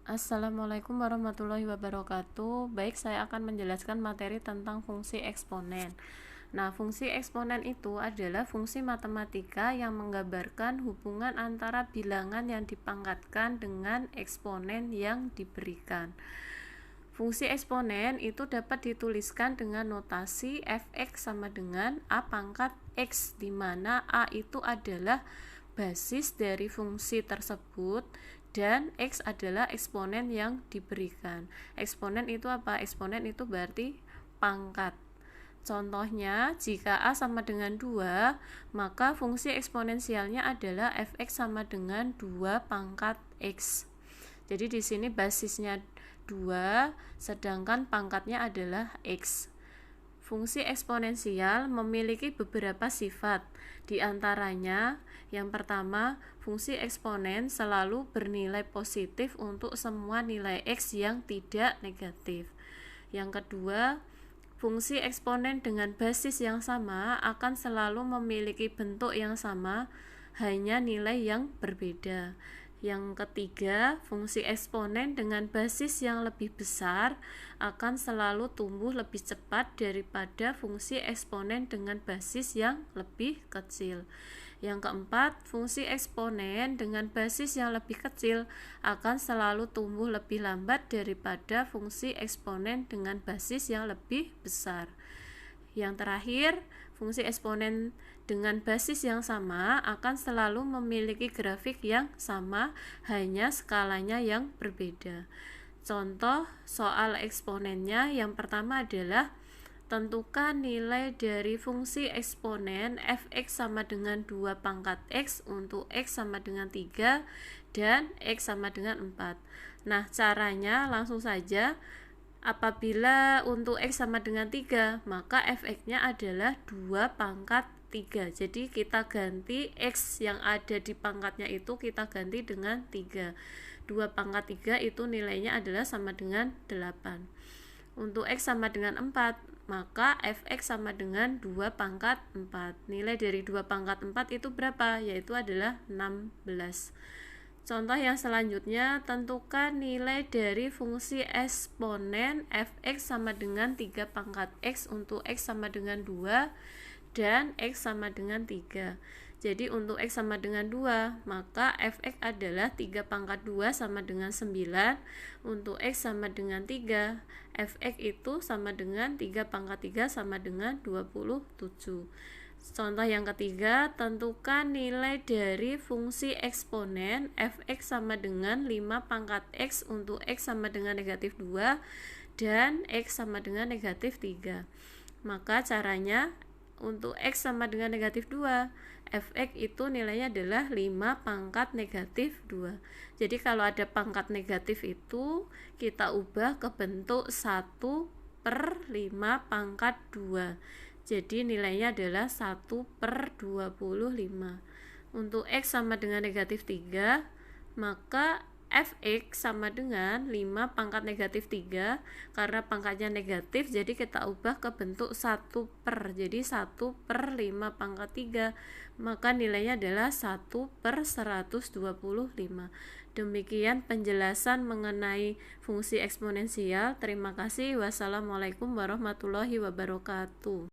Assalamualaikum warahmatullahi wabarakatuh. Baik, saya akan menjelaskan materi tentang fungsi eksponen. Nah, fungsi eksponen itu adalah fungsi matematika yang menggambarkan hubungan antara bilangan yang dipangkatkan dengan eksponen yang diberikan. Fungsi eksponen itu dapat dituliskan dengan notasi f(x) sama dengan a pangkat x, di mana a itu adalah basis dari fungsi tersebut dan x adalah eksponen yang diberikan. Eksponen itu apa? Eksponen itu berarti pangkat. Contohnya, jika a sama dengan 2, maka fungsi eksponensialnya adalah f(x) sama dengan 2 pangkat x. Jadi di sini basisnya 2, sedangkan pangkatnya adalah x. Fungsi eksponensial memiliki beberapa sifat. Di antaranya, yang pertama, fungsi eksponen selalu bernilai positif untuk semua nilai x yang tidak negatif. Yang kedua, fungsi eksponen dengan basis yang sama akan selalu memiliki bentuk yang sama, hanya nilai yang berbeda. Yang ketiga, fungsi eksponen dengan basis yang lebih besar akan selalu tumbuh lebih cepat daripada fungsi eksponen dengan basis yang lebih kecil. Yang keempat, fungsi eksponen dengan basis yang lebih kecil akan selalu tumbuh lebih lambat daripada fungsi eksponen dengan basis yang lebih besar. Yang terakhir, fungsi eksponen dengan basis yang sama akan selalu memiliki grafik yang sama, hanya skalanya yang berbeda. Contoh soal eksponennya yang pertama adalah tentukan nilai dari fungsi eksponen f(x) sama dengan 2 pangkat x untuk x sama dengan 3 dan x sama dengan 4. Nah, caranya langsung saja. Apabila untuk x sama dengan 3, maka f(x)-nya adalah 2 pangkat 3. Jadi kita ganti x yang ada di pangkatnya itu kita ganti dengan 3. 2 pangkat 3 itu nilainya adalah sama dengan 8. Untuk x sama dengan 4, maka f(x) sama dengan 2 pangkat 4. Nilai dari 2 pangkat 4 itu berapa? Yaitu adalah 16. Contoh yang selanjutnya, tentukan nilai dari fungsi eksponen f(x) sama dengan 3 pangkat x untuk x sama dengan 2 dan x sama dengan 3. Jadi untuk x sama dengan 2, maka f(x) adalah 3 pangkat 2 sama dengan 9. Untuk x sama dengan 3, f(x) itu sama dengan 3 pangkat 3 sama dengan 27. Contoh yang ketiga, tentukan nilai dari fungsi eksponen f(x) sama dengan 5 pangkat x untuk x sama dengan negatif 2 dan x sama dengan negatif 3. Maka caranya, untuk x sama dengan negatif 2, f(x) itu nilainya adalah 5 pangkat negatif 2. Jadi kalau ada pangkat negatif itu, kita ubah ke bentuk 1/5 pangkat 2. Jadi nilainya adalah 1/25. Untuk x sama dengan negatif 3, maka f(x) sama dengan 5 pangkat negatif 3. Karena pangkatnya negatif, jadi kita ubah ke bentuk 1/, jadi 1/5 pangkat 3. Maka nilainya adalah 1/125. Demikian penjelasan mengenai fungsi eksponensial. Terima kasih. Wassalamualaikum warahmatullahi wabarakatuh.